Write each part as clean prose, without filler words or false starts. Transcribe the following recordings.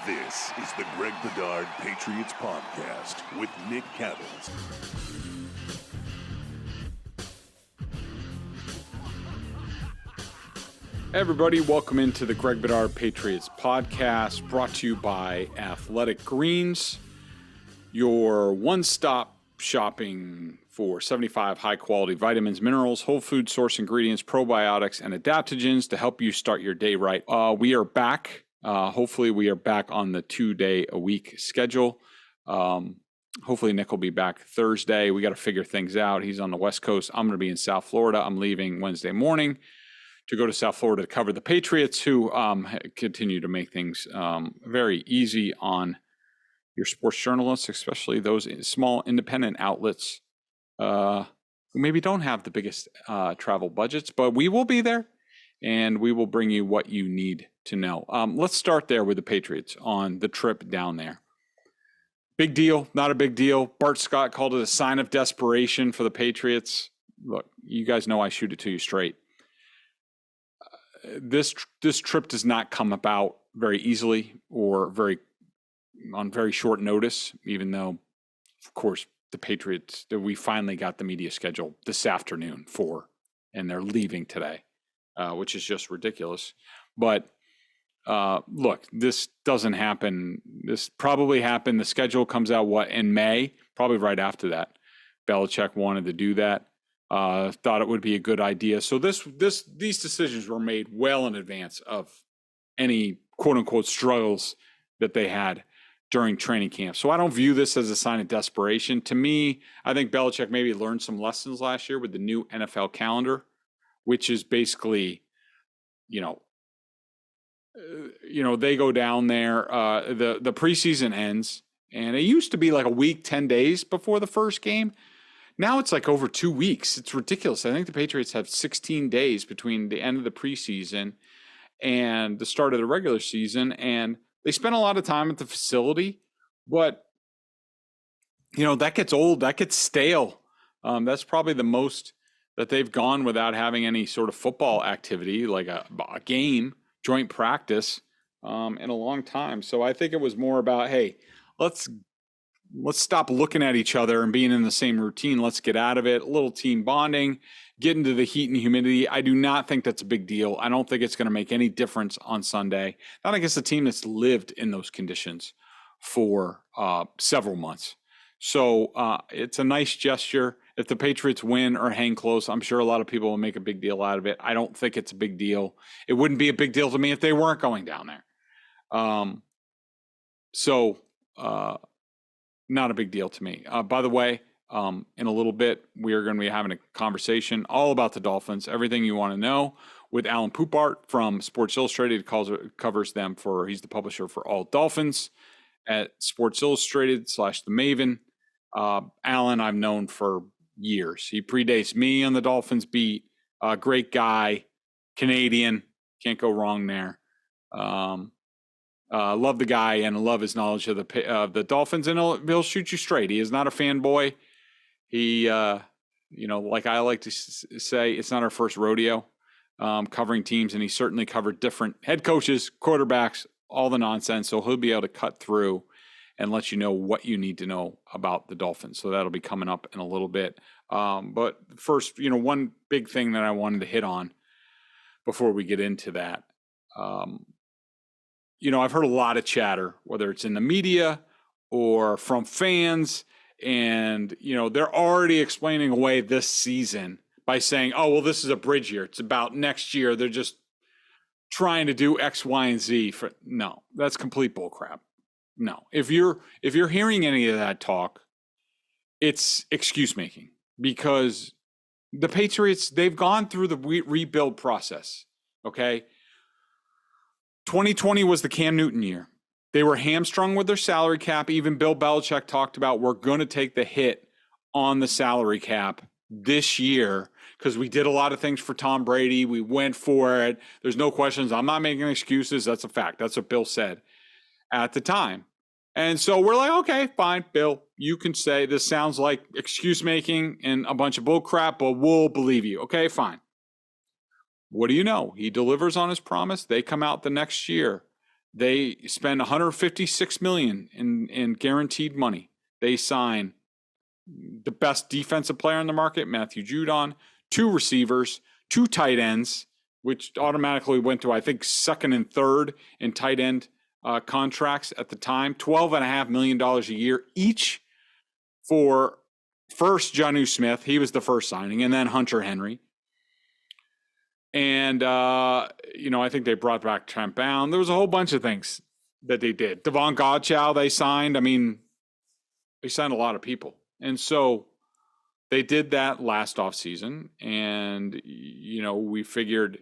This is the Greg Bedard Patriots Podcast with Nick Cattles. Hey everybody, welcome into the Greg Bedard Patriots Podcast, brought to you by Athletic Greens, your one-stop shopping for 75 high-quality vitamins, minerals, whole food source ingredients, probiotics, and adaptogens to help you start your day right. We are back. Hopefully we are back on the 2-day-a-week schedule. Hopefully Nick will be back Thursday. We got to figure things out. He's on the West Coast. I'm going to be in South Florida. I'm leaving Wednesday morning to go to South Florida to cover the Patriots, who continue to make things very easy on your sports journalists, especially those small independent outlets who maybe don't have the biggest travel budgets, but we will be there and we will bring you what you need to know. Let's start there with the Patriots on the trip down there. Big deal, not a big deal. Bart Scott called it a sign of desperation for the Patriots. Look, you guys know I shoot it to you straight. This trip does not come about very easily or on very short notice, even though, of course, the Patriots, we finally got the media schedule this afternoon and they're leaving today, which is just ridiculous. But look, this doesn't happen. This probably happened. The schedule comes out, in May? Probably right after that. Belichick wanted to do that. Thought it would be a good idea. So these decisions were made well in advance of any quote unquote struggles that they had during training camp. So I don't view this as a sign of desperation. To me, I think Belichick maybe learned some lessons last year with the new NFL calendar, which is basically, they go down there. The preseason ends, and it used to be like a week, 10 days before the first game. Now it's like over 2 weeks. It's ridiculous. I think the Patriots have 16 days between the end of the preseason and the start of the regular season. And they spend a lot of time at the facility, but, that gets old. That gets stale. That's probably the most that they've gone without having any sort of football activity, like a game, joint practice, in a long time. So I think it was more about, hey, let's stop looking at each other and being in the same routine. Let's get out of it. A little team bonding, get into the heat and humidity. I do not think that's a big deal. I don't think it's going to make any difference on Sunday. Not against a team that's lived in those conditions for several months. So it's a nice gesture. If the Patriots win or hang close, I'm sure a lot of people will make a big deal out of it. I don't think it's a big deal. It wouldn't be a big deal to me if they weren't going down there. Not a big deal to me. By the way, in a little bit, we are going to be having a conversation all about the Dolphins, everything you want to know, with Alain Poupart from Sports Illustrated. Covers them he's the publisher for All Dolphins at Sports Illustrated / The Maven. Alain, I've known for years. He predates me on the Dolphins beat. Great guy, Canadian, can't go wrong there. Love the guy and love his knowledge of the Dolphins, and he'll shoot you straight. He is not a fanboy. He, like I like to say, it's not our first rodeo covering teams, and he certainly covered different head coaches, quarterbacks, all the nonsense. So he'll be able to cut through and let you know what you need to know about the Dolphins. So that'll be coming up in a little bit. But first, one big thing that I wanted to hit on before we get into that. I've heard a lot of chatter, whether it's in the media or from fans, and, they're already explaining away this season by saying, oh, well, this is a bridge year. It's about next year. They're just trying to do X, Y, and Z. No, that's complete bullcrap. No, if you're hearing any of that talk, it's excuse making, because the Patriots, they've gone through the rebuild process. Okay. 2020 was the Cam Newton year. They were hamstrung with their salary cap. Even Bill Belichick talked about, we're going to take the hit on the salary cap this year because we did a lot of things for Tom Brady. We went for it. There's no questions. I'm not making excuses. That's a fact. That's what Bill said at the time. And so we're like, okay, fine, Bill, you can say this sounds like excuse making and a bunch of bull crap, but we'll believe you. Okay, fine. What do you know? He delivers on his promise. They come out the next year They spend $156 million in guaranteed money. They sign the best defensive player in the market, Matthew Judon, 2 receivers, 2 tight ends, which automatically went to, I think, second and third in tight end contracts at the time, $12.5 million a year each for first Jonnu Smith. He was the first signing, and then Hunter Henry. And, I think they brought back Trent Bound. There was a whole bunch of things that they did. Devon Godchow they signed. I mean, they signed a lot of people. And so they did that last offseason. And, we figured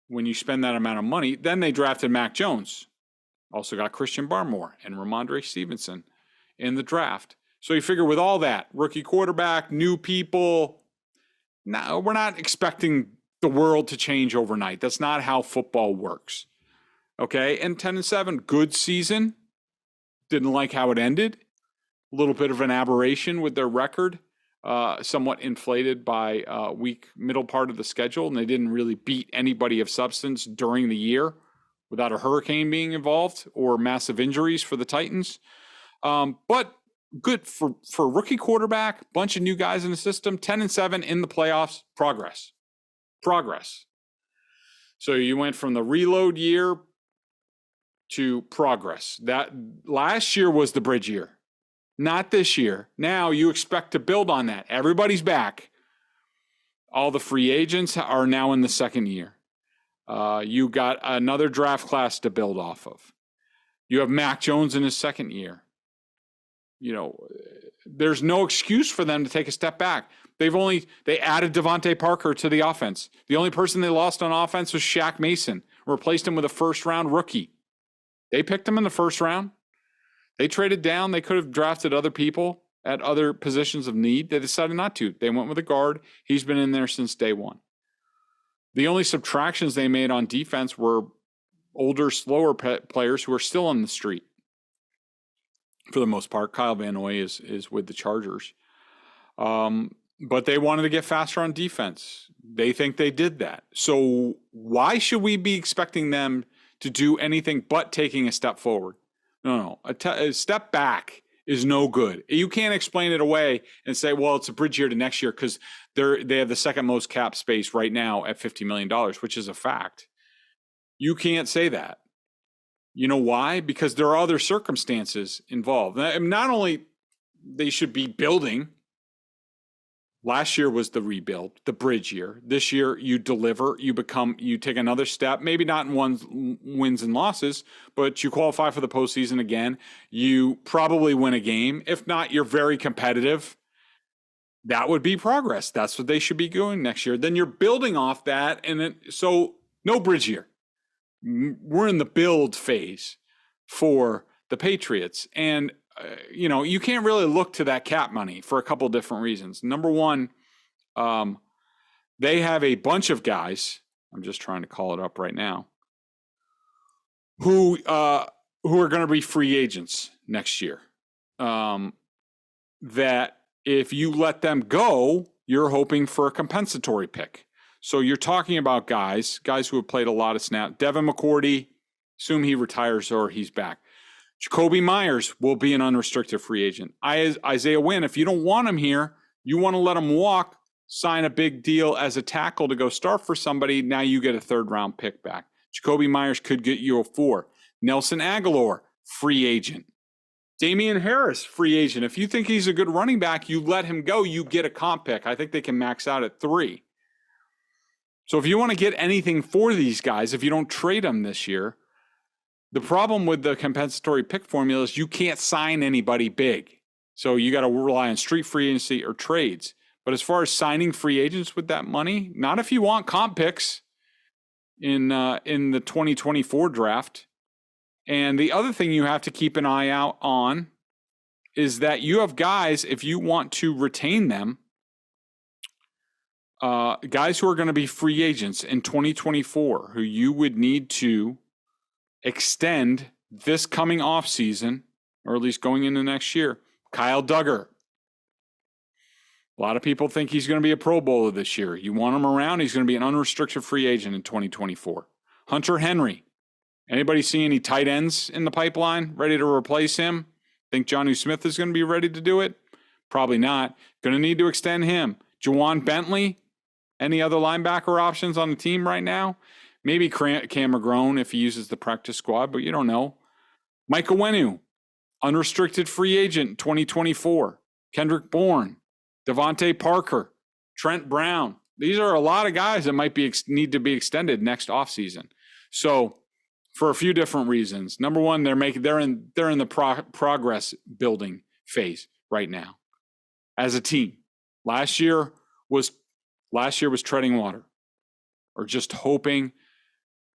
when you spend that amount of money, then they drafted Mac Jones. Also got Christian Barmore and Ramondre Stevenson in the draft. So you figure with all that, rookie quarterback, new people, no, we're not expecting the world to change overnight. That's not how football works. Okay, and 10-7, good season. Didn't like how it ended. A little bit of an aberration with their record, somewhat inflated by middle part of the schedule, and they didn't really beat anybody of substance during the year without a hurricane being involved or massive injuries for the Titans. But good for rookie quarterback, bunch of new guys in the system, 10-7 in the playoffs, progress. So you went from the reload year to progress. That last year was the bridge year, not this year. Now you expect to build on that. Everybody's back. All the free agents are now in the second year. You got another draft class to build off of. You have Mac Jones in his second year. There's no excuse for them to take a step back. They added Devontae Parker to the offense. The only person they lost on offense was Shaq Mason, replaced him with a first-round rookie. They picked him in the first round. They traded down. They could have drafted other people at other positions of need. They decided not to. They went with a guard. He's been in there since day one. The only subtractions they made on defense were older, slower players who are still on the street. For the most part, Kyle Van Noy is with the Chargers. But they wanted to get faster on defense. They think they did that. So why should we be expecting them to do anything but taking a step forward? No. A step back is no good. You can't explain it away and say, well, it's a bridge year to next year because they have the second most cap space right now at $50 million, which is a fact. You can't say that. You know why? Because there are other circumstances involved. Not only they should be building. Last year was the rebuild, the bridge year. This year you deliver, you take another step, maybe not in wins and losses, but you qualify for the postseason again. You probably win a game. If not, you're very competitive. That would be progress. That's what they should be doing next year. Then you're building off that. So no bridge year. We're in the build phase for the Patriots. And you can't really look to that cap money for a couple different reasons. Number one, they have a bunch of guys. I'm just trying to call it up right now. Who are going to be free agents next year. That if you let them go, you're hoping for a compensatory pick. So you're talking about guys who have played a lot of snaps. Devin McCourty, assume he retires or he's back. Jacoby Myers will be an unrestricted free agent. Isaiah Wynn, if you don't want him here, you want to let him walk, sign a big deal as a tackle to go start for somebody, now you get a third-round pick back. Jacoby Myers could get you a 4. Nelson Aguilar, free agent. Damian Harris, free agent. If you think he's a good running back, you let him go, you get a comp pick. I think they can max out at 3. So if you want to get anything for these guys, if you don't trade them this year, the problem with the compensatory pick formula is you can't sign anybody big. So you got to rely on street free agency or trades. But as far as signing free agents with that money, not if you want comp picks in the 2024 draft. And the other thing you have to keep an eye out on is that you have guys, if you want to retain them, guys who are going to be free agents in 2024, who you would need to extend this coming off season, or at least going into next year. Kyle Duggar. A lot of people think he's going to be a Pro Bowler this year. You want him around, he's going to be an unrestricted free agent in 2024. Hunter Henry. Anybody see any tight ends in the pipeline ready to replace him? Think Jonnu Smith is going to be ready to do it? Probably not. Going to need to extend him. Juwan Bentley? Any other linebacker options on the team right now? Maybe Cam McGrone if he uses the practice squad, but you don't know. Mike Owenu, unrestricted free agent 2024. Kendrick Bourne, Devontae Parker, Trent Brown. These are a lot of guys that might need to be extended next offseason. So for a few different reasons. Number one, they're in the progress building phase right now as a team. Last year was treading water or just hoping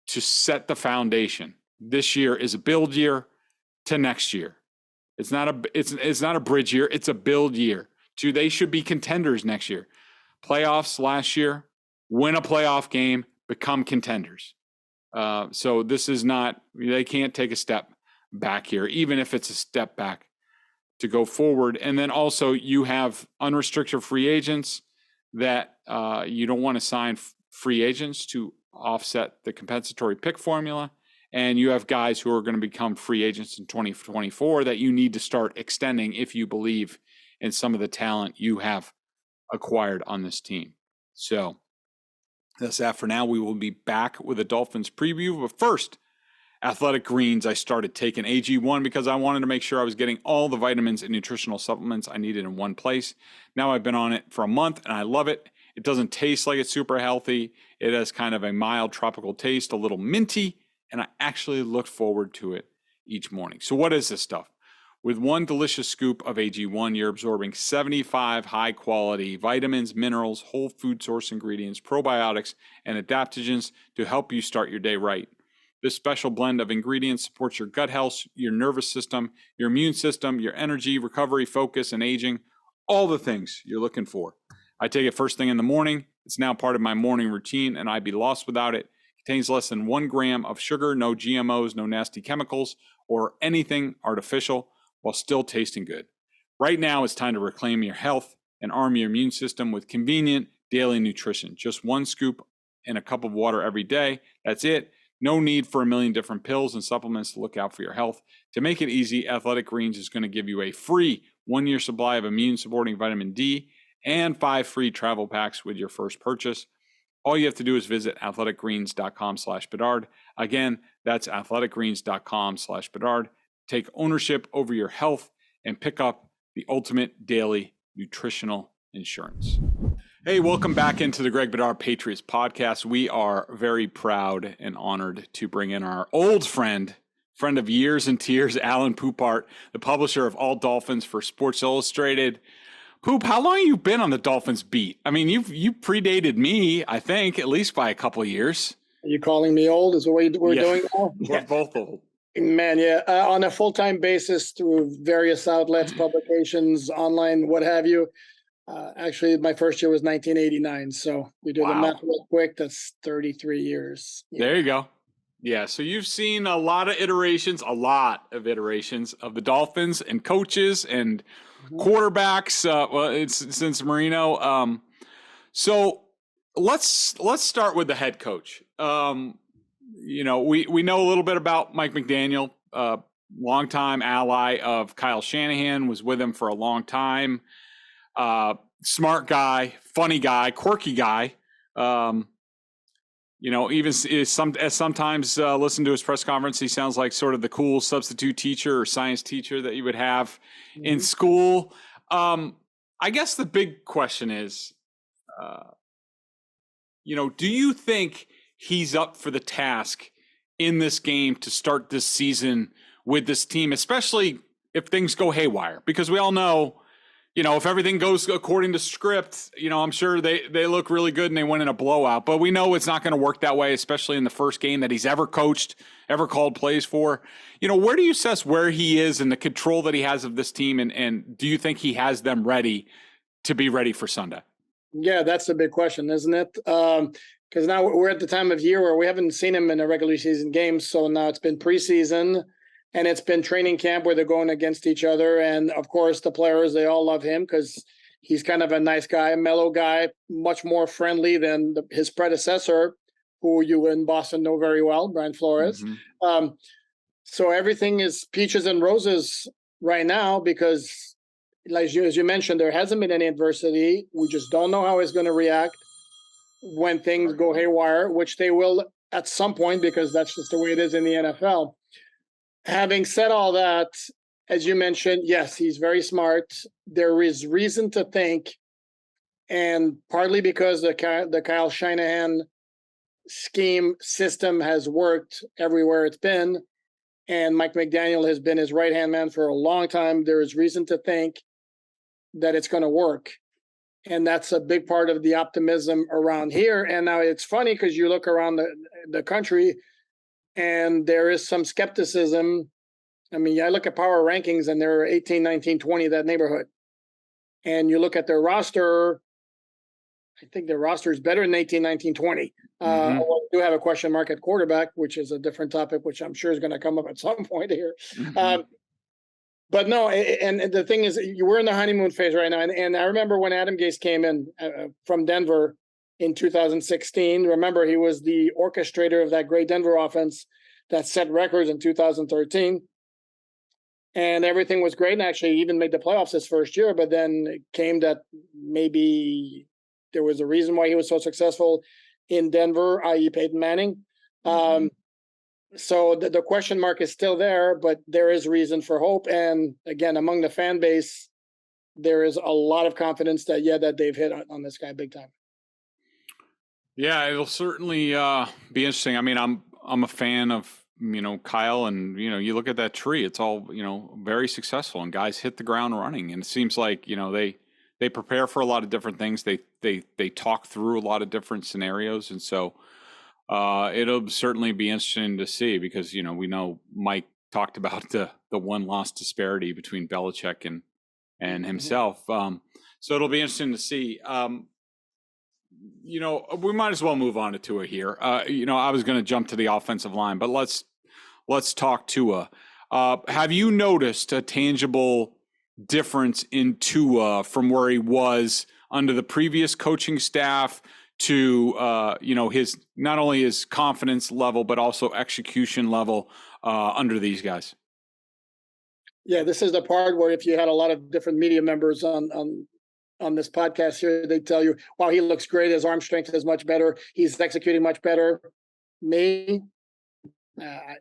to set the foundation. This year is a build year to next year. It's not a bridge year. It's a build year. They should be contenders next year. Playoffs last year, win a playoff game, become contenders. So this is not, they can't take a step back here, even if it's a step back to go forward. And then also you have unrestricted free agents that you don't want to sign free agents to offset the compensatory pick formula. And you have guys who are going to become free agents in 2024 that you need to start extending if you believe in some of the talent you have acquired on this team. So that's that for now. We will be back with a Dolphins preview. But first, Athletic Greens. I started taking AG1 because I wanted to make sure I was getting all the vitamins and nutritional supplements I needed in one place. Now I've been on it for a month and I love it. It doesn't taste like it's super healthy. It has kind of a mild tropical taste, a little minty, and I actually look forward to it each morning. So what is this stuff? With one delicious scoop of AG1, you're absorbing 75 high-quality vitamins, minerals, whole food source ingredients, probiotics, and adaptogens to help you start your day right. This special blend of ingredients supports your gut health, your nervous system, your immune system, your energy, recovery, focus, and aging, all the things you're looking for. I take it first thing in the morning. It's now part of my morning routine, and I'd be lost without it. It contains less than 1 gram of sugar, no GMOs, no nasty chemicals, or anything artificial, while still tasting good. Right now, it's time to reclaim your health and arm your immune system with convenient daily nutrition. Just 1 scoop in a cup of water every day. That's it. No need for a million different pills and supplements to look out for your health. To make it easy, Athletic Greens is going to give you a free 1-year supply of immune-supporting vitamin D and 5 free travel packs with your first purchase. All you have to do is visit athleticgreens.com/Bedard. Again, that's athleticgreens.com/Bedard. Take ownership over your health and pick up the ultimate daily nutritional insurance. Hey, welcome back into the Greg Bedard Patriots Podcast. We are very proud and honored to bring in our old friend of years and tears, Alain Poupart, the publisher of All Dolphins for Sports Illustrated. Poop, how long have you been on the Dolphins beat? I mean, you predated me, I think, at least by a couple of years. Are you calling me old? Is the way we're doing now? We're both old. Man, yeah. On a full-time basis through various outlets, publications, online, what have you. Actually, my first year was 1989. So we do the math real quick. That's 33 years. Yeah. There you go. Yeah. So you've seen a lot of iterations of the Dolphins and coaches and quarterbacks. It's since Marino. So let's start with the head coach. We know a little bit about Mike McDaniel, longtime ally of Kyle Shanahan, was with him for a long time. Smart guy, funny guy, quirky guy. Even sometimes listen to his press conference, he sounds like sort of the cool substitute teacher or science teacher that you would have in school. I guess the big question is, do you think he's up for the task in this game to start this season with this team, especially if things go haywire? Because we all know, if everything goes according to script, I'm sure they look really good and they win in a blowout. But we know it's not going to work that way, especially in the first game that he's ever coached, ever called plays for. Where do you assess where he is and the control that he has of this team? And do you think he has them ready to be ready for Sunday? Yeah, that's the big question, isn't it? Because now we're at the time of year where we haven't seen him in a regular season game. So now it's been preseason and it's been training camp where they're going against each other. And of course, the players, they all love him because he's kind of a nice guy, a mellow guy, much more friendly than his predecessor, who you in Boston know very well, Brian Flores. Mm-hmm. So everything is peaches and roses right now because, as you mentioned, there hasn't been any adversity. We just don't know how he's going to react when things go haywire, which they will at some point because that's just the way it is in the NFL. Having said all that, as you mentioned, yes, he's very smart. There is reason to think, and partly because the Kyle Shanahan scheme system has worked everywhere it's been, and Mike McDaniel has been his right-hand man for a long time, there is reason to think that it's going to work. And that's a big part of the optimism around here. And now it's funny because you look around the country and there is some skepticism. I mean, I look at power rankings and they're 18, 19, 20, that neighborhood. And you look at their roster, I think their roster is better than 18, 19, 20. Mm-hmm. We do have a question mark at quarterback, which is a different topic, which I'm sure is going to come up at some point here. Mm-hmm. But no, and the thing is, we're in the honeymoon phase right now. And I remember when Adam Gase came in from Denver in 2016. Remember, he was the orchestrator of that great Denver offense that set records in 2013. And everything was great, and actually even made the playoffs his first year. But then it came that maybe there was a reason why he was so successful in Denver, i.e. Peyton Manning. Mm-hmm. So the question mark is still there, but there is reason for hope. And again, among the fan base, there is a lot of confidence that, that they've hit on this guy big time. Yeah, it'll certainly be interesting. I mean, I'm a fan of, Kyle, and, you look at that tree, it's all, very successful, and guys hit the ground running. And it seems like, they prepare for a lot of different things. They talk through a lot of different scenarios. And so it'll certainly be interesting to see because, we know Mike talked about the one loss disparity between Belichick and himself. So it'll be interesting to see. We might as well move on to Tua here. I was going to jump to the offensive line, but let's talk Tua. Have you noticed a tangible difference in Tua from where he was under the previous coaching staff to his not only his confidence level but also execution level under these guys? Yeah, this is the part where if you had a lot of different media members on this podcast here, they tell you, wow, he looks great. His arm strength is much better. He's executing much better. Me,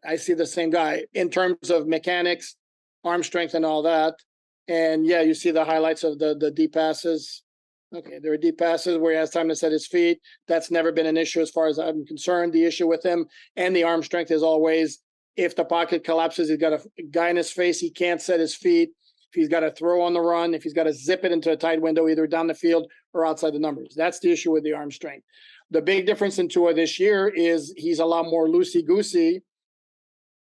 I see the same guy in terms of mechanics, arm strength, and all that. And yeah, you see the highlights of the deep passes. Okay, there are deep passes where he has time to set his feet. That's never been an issue as far as I'm concerned. The issue with him and the arm strength is always if the pocket collapses, he's got a guy in his face, he can't set his feet. If he's got to throw on the run, if he's got to zip it into a tight window, either down the field or outside the numbers. That's the issue with the arm strength. The big difference in Tua this year is he's a lot more loosey-goosey.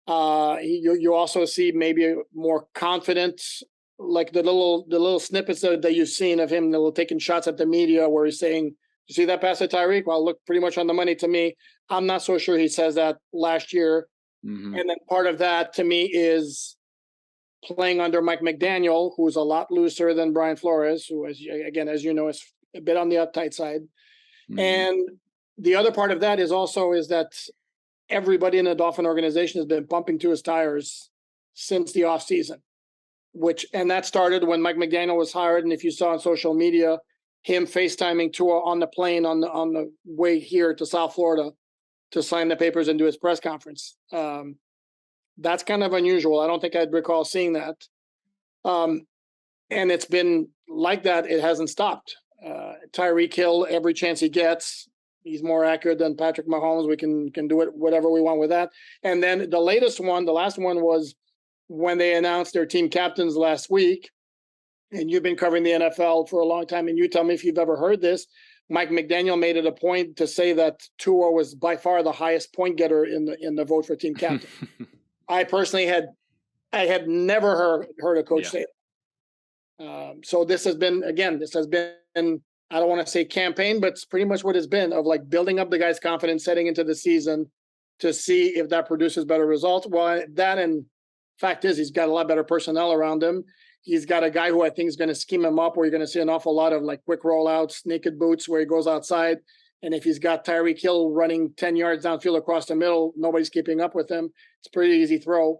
You also see maybe more confidence, like the little snippets that you've seen of him, taking shots at the media where he's saying, you see that pass to Tyreek? Well, look pretty much on the money to me. I'm not so sure he says that last year. Mm-hmm. And then part of that to me is playing under Mike McDaniel, who's a lot looser than Brian Flores, who, as you know, is a bit on the uptight side. Mm-hmm. And the other part of that is that everybody in the Dolphin organization has been pumping to his tires since the offseason, and that started when Mike McDaniel was hired. And if you saw on social media, him FaceTiming Tua on the plane on the way here to South Florida to sign the papers and do his press conference. That's kind of unusual. I don't think I'd recall seeing that. And it's been like that. It hasn't stopped. Tyreek Hill, every chance he gets, he's more accurate than Patrick Mahomes. We can do it whatever we want with that. And then the last one was when they announced their team captains last week. And you've been covering the NFL for a long time, and you tell me if you've ever heard this. Mike McDaniel made it a point to say that Tua was by far the highest point getter in the vote for team captain. I personally had never heard a coach say that. So this has been, I don't want to say campaign, but it's pretty much what it's been, of like building up the guy's confidence setting into the season to see if that produces better results. Well, that, and fact is, he's got a lot better personnel around him. He's got a guy who I think is going to scheme him up, where you're going to see an awful lot of like quick rollouts, naked boots, where he goes outside And if he's got Tyreek Hill running 10 yards downfield across the middle, nobody's keeping up with him. It's a pretty easy throw.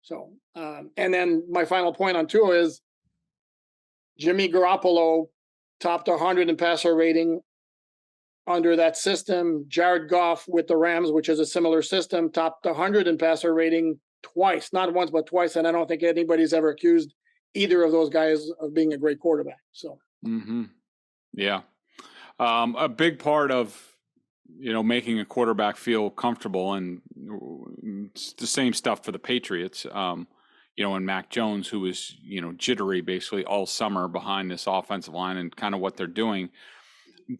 So, and then my final point on Tua is Jimmy Garoppolo topped 100 in passer rating under that system. Jared Goff with the Rams, which is a similar system, topped 100 in passer rating twice, not once, but twice. And I don't think anybody's ever accused either of those guys of being a great quarterback. So, yeah. A big part of, making a quarterback feel comfortable, and it's the same stuff for the Patriots, and Mac Jones, who was, jittery basically all summer behind this offensive line and kind of what they're doing.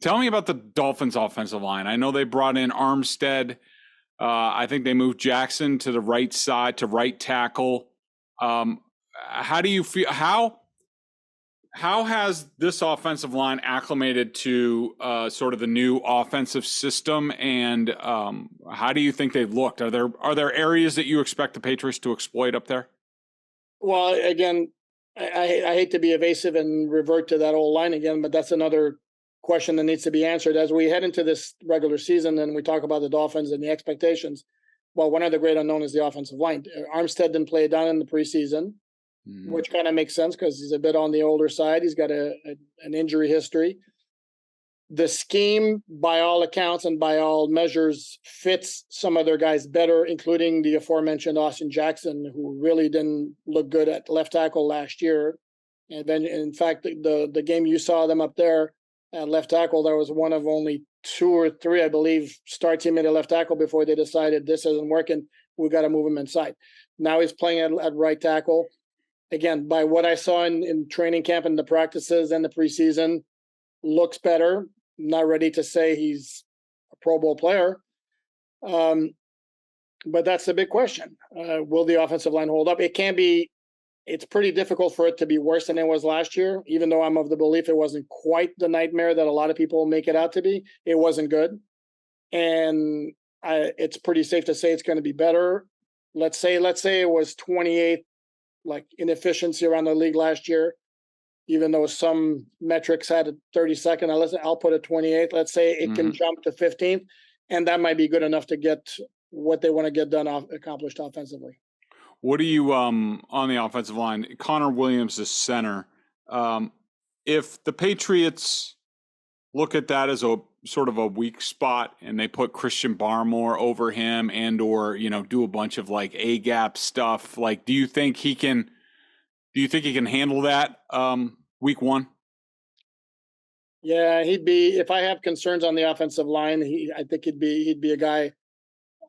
Tell me about the Dolphins offensive line. I know they brought in Armstead. I think they moved Jackson to the right side, to right tackle. How do you feel? How has this offensive line acclimated to sort of the new offensive system, and how do you think they've looked? Are there areas that you expect the Patriots to exploit up there? Well, again, I hate to be evasive and revert to that old line again, but that's another question that needs to be answered as we head into this regular season and we talk about the Dolphins and the expectations. Well, one of the great unknown is the offensive line. Armstead didn't play down in the preseason. Which kind of makes sense because he's a bit on the older side. He's got an injury history. The scheme, by all accounts and by all measures, fits some of their guys better, including the aforementioned Austin Jackson, who really didn't look good at left tackle last year. And then, in fact, the game you saw them up there at left tackle, there was one of only 2 or 3, I believe, starts him at left tackle before they decided this isn't working. We got to move him inside. Now he's playing at right tackle. Again, by what I saw in training camp and the practices and the preseason, looks better. Not ready to say he's a Pro Bowl player. But that's the big question. Will the offensive line hold up? It's pretty difficult for it to be worse than it was last year, even though I'm of the belief it wasn't quite the nightmare that a lot of people make it out to be. It wasn't good. And it's pretty safe to say it's going to be better. Let's say it was 28th, like inefficiency around the league last year, even though some metrics had a 32nd. I'll put it 28th. Let's say it can jump to 15th, and that might be good enough to get what they want to get done accomplished offensively. What do you on the offensive line? Connor Williams is center. If the Patriots look at that as a sort of a weak spot and they put Christian Barmore over him and or do a bunch of like A gap stuff, like do you think he can handle that week one? Yeah, he'd be, if I have concerns on the offensive line, I think he'd be a guy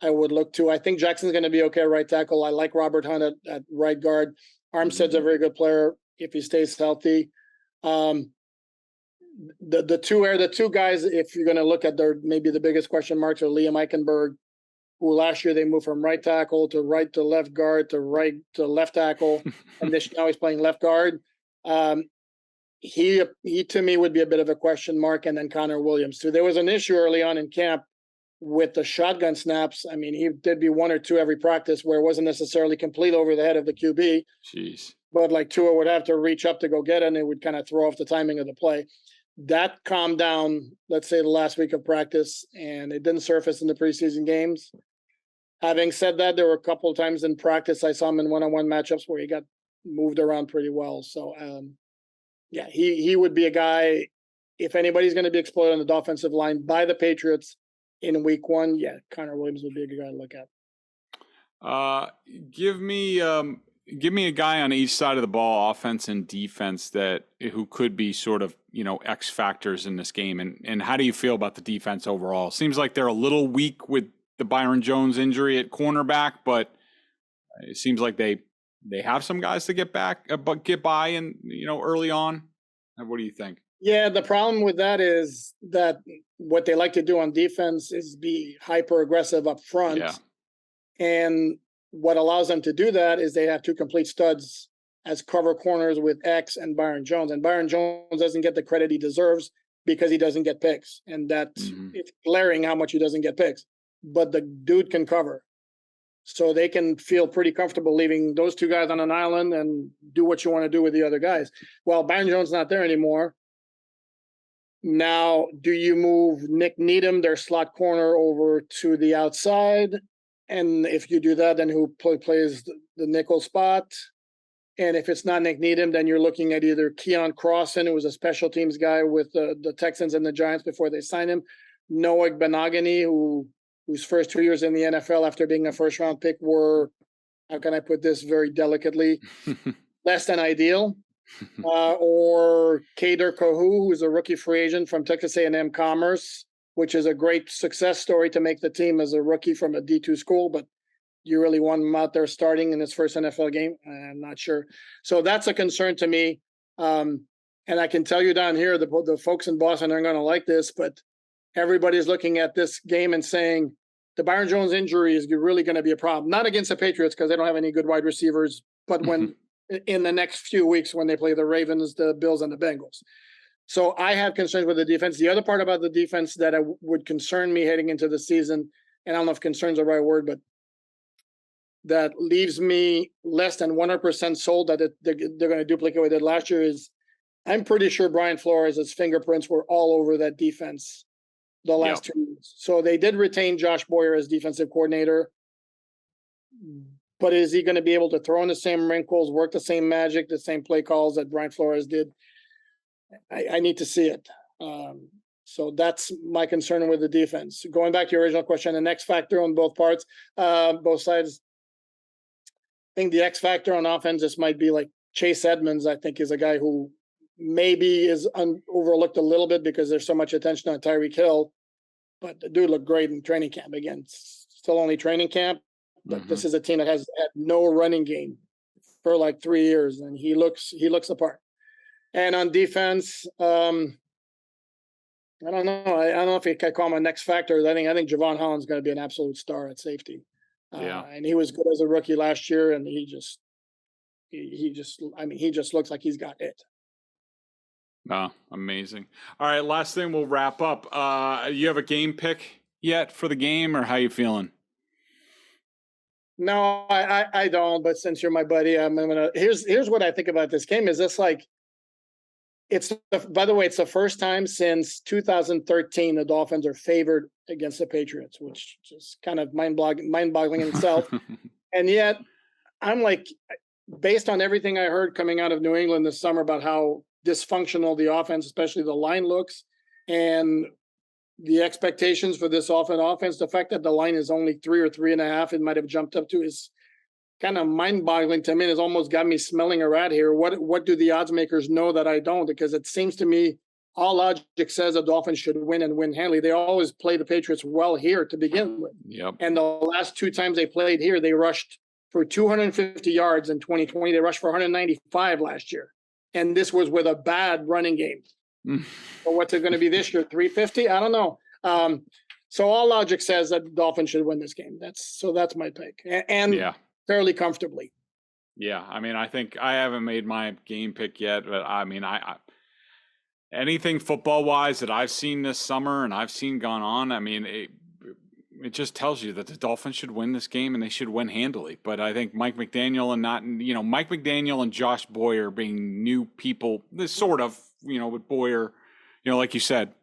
I would look to. I think Jackson's going to be okay at right tackle. I like Robert Hunt at right guard. Armstead's a very good player if he stays healthy. The two guys, if you're going to look at maybe the biggest question marks, are Liam Eichenberg, who last year they moved from right tackle to right to left guard to right to left tackle, and now he's playing left guard. He to me would be a bit of a question mark, and then Connor Williams too. There was an issue early on in camp with the shotgun snaps. I mean, he did be 1 or 2 every practice where it wasn't necessarily complete over the head of the QB. Jeez. But like Tua would have to reach up to go get it, and it would kind of throw off the timing of the play. That calmed down, let's say, the last week of practice, and it didn't surface in the preseason games. Having said that, there were a couple of times in practice I saw him in one-on-one matchups where he got moved around pretty well. So, yeah, he would be a guy, if anybody's going to be exploited on the offensive line by the Patriots in week one, yeah, Connor Williams would be a good guy to look at. Give me a guy on each side of the ball, offense and defense, who could be sort of, X factors in this game. And how do you feel about the defense overall? Seems like they're a little weak with the Byron Jones injury at cornerback, but it seems like they have some guys to get by and, early on. What do you think? Yeah, the problem with that is that what they like to do on defense is be hyper aggressive up front. Yeah. And what allows them to do that is they have 2 complete studs as cover corners with X and Byron Jones. And Byron Jones doesn't get the credit he deserves because he doesn't get picks. And it's glaring how much he doesn't get picks. But the dude can cover. So they can feel pretty comfortable leaving those 2 guys on an island and do what you want to do with the other guys. Well, Byron Jones not there anymore. Now, do you move Nick Needham, their slot corner, over to the outside? And if you do that, then who plays the nickel spot? And if it's not Nick Needham, then you're looking at either Keon Crossan, who was a special teams guy with the Texans and the Giants before they signed him, Noah Benogany, whose first 2 years in the NFL after being a first-round pick were, how can I put this very delicately, less than ideal. Or Kader Kahu, who's a rookie free agent from Texas A&M Commerce, which is a great success story to make the team as a rookie from a D2 school, but you really want him out there starting in his first NFL game? I'm not sure. So that's a concern to me. And I can tell you down here, the folks in Boston aren't going to like this, but everybody's looking at this game and saying the Byron Jones injury is really going to be a problem. Not against the Patriots because they don't have any good wide receivers, but when in the next few weeks when they play the Ravens, the Bills, and the Bengals. So I have concerns with the defense. The other part about the defense that would concern me heading into the season, and I don't know if concern is the right word, but that leaves me less than 100% sold that they're going to duplicate what they did last year is I'm pretty sure Brian Flores' fingerprints were all over that defense the last 2 years. So they did retain Josh Boyer as defensive coordinator. But is he going to be able to throw in the same wrinkles, work the same magic, the same play calls that Brian Flores did? I need to see it. So that's my concern with the defense. Going back to your original question, an X factor on both parts, both sides. I think the X factor on offense just might be like Chase Edmonds, I think, is a guy who maybe is overlooked a little bit because there's so much attention on Tyreek Hill. But the dude looked great in training camp. Again, still only training camp. But this is a team that has had no running game for like 3 years, and he looks the part. And on defense, I don't know. I don't know if you can call him a next factor. I think Javon Holland's going to be an absolute star at safety. And he was good as a rookie last year, and he just looks like he's got it. Oh, amazing. All right, last thing we'll wrap up. You have a game pick yet for the game, or how you feeling? No, I don't. But since you're my buddy, I'm gonna. Here's what I think about this game. Is this like? By the way, it's the first time since 2013 the Dolphins are favored against the Patriots, which is kind of mind-boggling in itself. And yet, I'm like, based on everything I heard coming out of New England this summer about how dysfunctional the offense, especially the line, looks, and the expectations for this offense, the fact that the line is only 3 or 3.5, it might have jumped up to, is kind of mind-boggling to me. It's almost got me smelling a rat here. What do the odds makers know that I don't? Because it seems to me all logic says the Dolphins should win and win handily. They always play the Patriots well here to begin with. Yep. And the last 2 times they played here, they rushed for 250 yards in 2020. They rushed for 195 last year. And this was with a bad running game. So what's it going to be this year? 350? I don't know. So all logic says that the Dolphins should win this game. That's my pick. And fairly comfortably. Yeah. I mean, I think I haven't made my game pick yet, but I mean, I anything football wise that I've seen this summer and I've seen gone on, I mean, it just tells you that the Dolphins should win this game and they should win handily. But I think Mike McDaniel and Josh Boyer being new people, this sort of, with Boyer, like you said,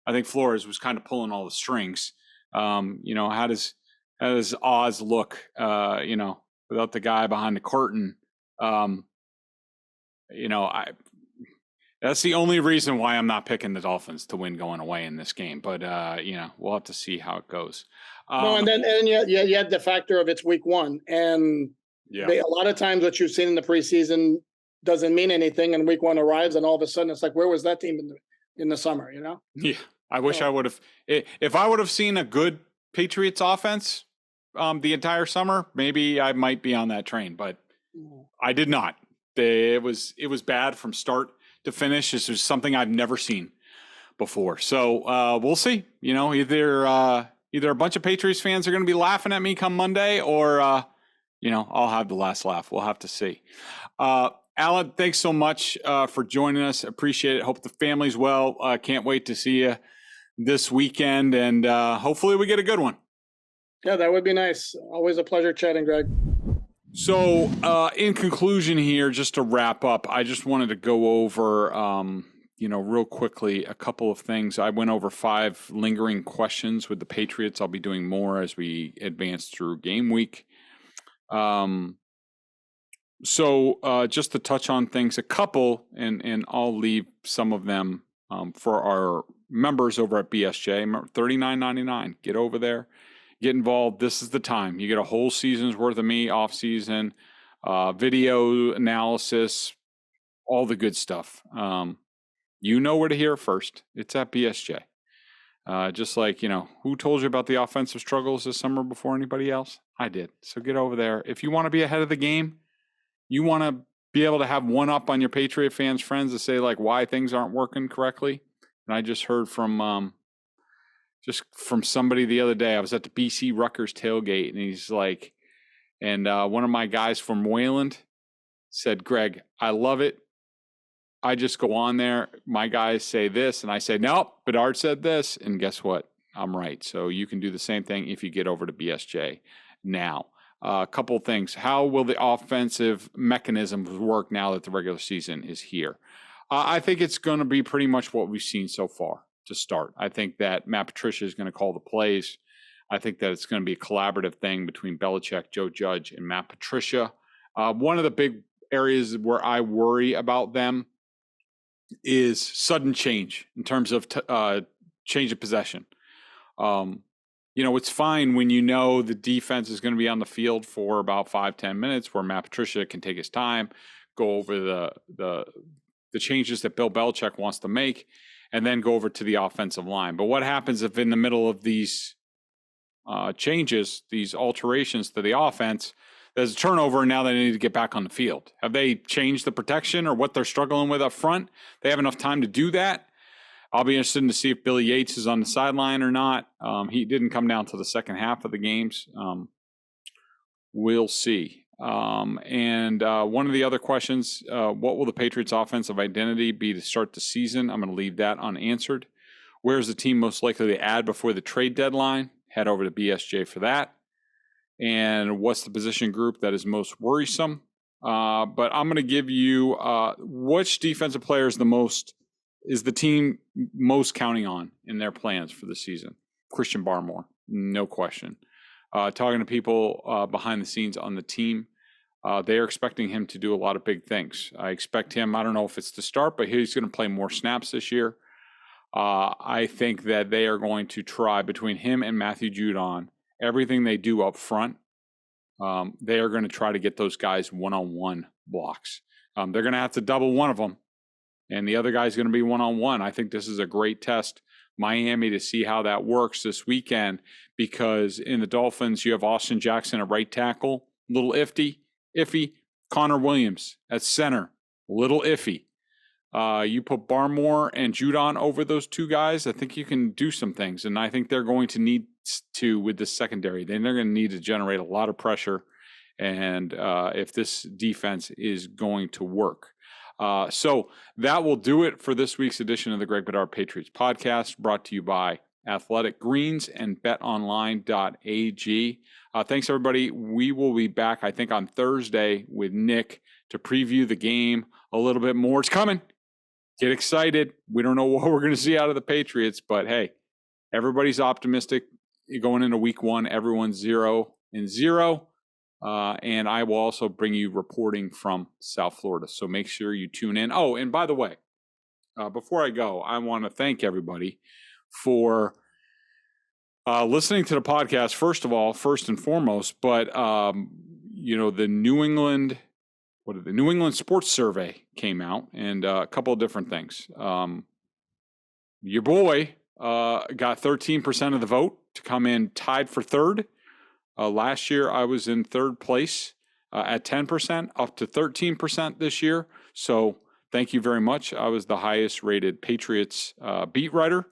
I think Flores was kind of pulling all the strings. How does Oz look, without the guy behind the curtain? That's the only reason why I'm not picking the Dolphins to win going away in this game. But, we'll have to see how it goes. And you had the factor of it's week 1. And a lot of times what you've seen in the preseason doesn't mean anything. And week 1 arrives and all of a sudden it's like, where was that team in the summer, Yeah. I wish I would have, if I would have seen a good Patriots offense the entire summer, maybe I might be on that train, but I did not. It was bad from start to finish. This was something I've never seen before. So we'll see. Either a bunch of Patriots fans are going to be laughing at me come Monday, or I'll have the last laugh. We'll have to see. Alan, thanks so much for joining us. Appreciate it. Hope the family's well. Can't wait to see you this weekend, and hopefully we get a good one. Yeah, that would be nice. Always a pleasure chatting, Greg. So in conclusion here, just to wrap up, I just wanted to go over real quickly, a couple of things. I went over 5 lingering questions with the Patriots. I'll be doing more as we advance through game week. So just to touch on things, a couple, and I'll leave some of them for our members over at BSJ. $39.99. Get over there, get involved. This is the time. You get a whole season's worth of me, off season, video analysis, all the good stuff. You know where to hear it first. It's at BSJ. Just like, who told you about the offensive struggles this summer before anybody else? I did. So get over there. If you want to be ahead of the game, you want to be able to have one up on your Patriot fans, friends to say like why things aren't working correctly. And I just heard from somebody the other day. I was at the BC Rutgers tailgate, and he's like, and one of my guys from Wayland said, Greg, I love it. I just go on there. My guys say this, and I say, nope, Bedard said this. And guess what? I'm right. So you can do the same thing if you get over to BSJ now. A couple of things. How will the offensive mechanisms work now that the regular season is here? I think it's going to be pretty much what we've seen so far to start. I think that Matt Patricia is going to call the plays. I think that it's going to be a collaborative thing between Belichick, Joe Judge, and Matt Patricia. One of the big areas where I worry about them is sudden change in terms of change of possession. It's fine when the defense is going to be on the field for about 5-10 minutes where Matt Patricia can take his time, go over the changes that Bill Belichick wants to make, and then go over to the offensive line. But what happens if in the middle of these changes, these alterations to the offense, there's a turnover and now they need to get back on the field? Have they changed the protection or what they're struggling with up front? They have enough time to do that? I'll be interested to see if Billy Yates is on the sideline or not. He didn't come down to the second half of the games. We'll see. And one of the other questions, what will the Patriots' offensive identity be to start the season? I'm going to leave that unanswered. Where's the team most likely to add before the trade deadline? Head over to BSJ for that. And what's the position group that is most worrisome? But I'm going to give you which defensive player is the team most counting on in their plans for the season? Christian Barmore, no question. Talking to people behind the scenes on the team, they are expecting him to do a lot of big things. I expect him, I don't know if it's to start, but he's going to play more snaps this year. I think that they are going to try, between him and Matthew Judon, everything they do up front, they are going to try to get those guys one-on-one blocks. They're going to have to double one of them, and the other guy's going to be one-on-one. I think this is a great test, Miami, to see how that works this weekend, because in the Dolphins, you have Austin Jackson at right tackle, little iffy. Connor Williams at center, little iffy. You put Barmore and Judon over those two guys, I think you can do some things, and I think they're going to need to with the secondary. Then they're going to need to generate a lot of pressure, and if this defense is going to work. So that will do it for this week's edition of the Greg Bedard Patriots Podcast, brought to you by Athletic Greens and betonline.ag. Thanks, everybody. We will be back, I think, on Thursday with Nick to preview the game a little bit more. It's coming. Get excited. We don't know what we're going to see out of the Patriots, but hey, everybody's optimistic going into week 1. Everyone's 0-0. And I will also bring you reporting from South Florida. So make sure you tune in. Oh, and by the way, before I go, I want to thank everybody for listening to the podcast, first and foremost, but the New England Sports Survey came out, and a couple of different things. Your boy got 13% of the vote to come in tied for third. Last year, I was in third place at 10%, up to 13% this year. So thank you very much. I was the highest rated Patriots beat writer,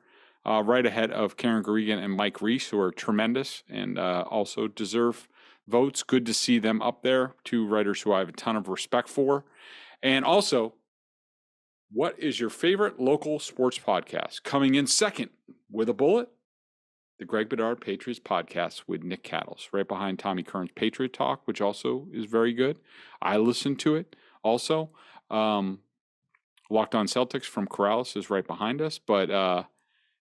right ahead of Karen Garrigan and Mike Reese, who are tremendous and also deserve votes. Good to see them up there. Two writers who I have a ton of respect for. And also, what is your favorite local sports podcast? Coming in second with a bullet, the Greg Bedard Patriots Podcast with Nick Cattles, right behind Tommy Kern's Patriot Talk, which also is very good. I listen to it also. Locked On Celtics from Corrales is right behind us. But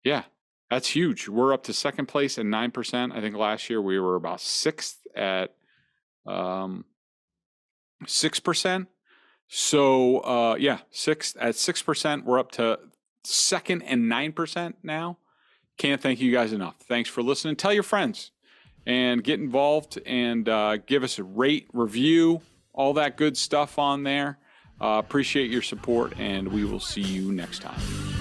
yeah, that's huge. We're up to second place at 9%. I think last year we were about sixth at 6%. So yeah, sixth at 6%. We're up to second and 9% now. Can't thank you guys enough. Thanks for listening. Tell your friends and get involved and give us a rate, review, all that good stuff on there. Appreciate your support, and we will see you next time.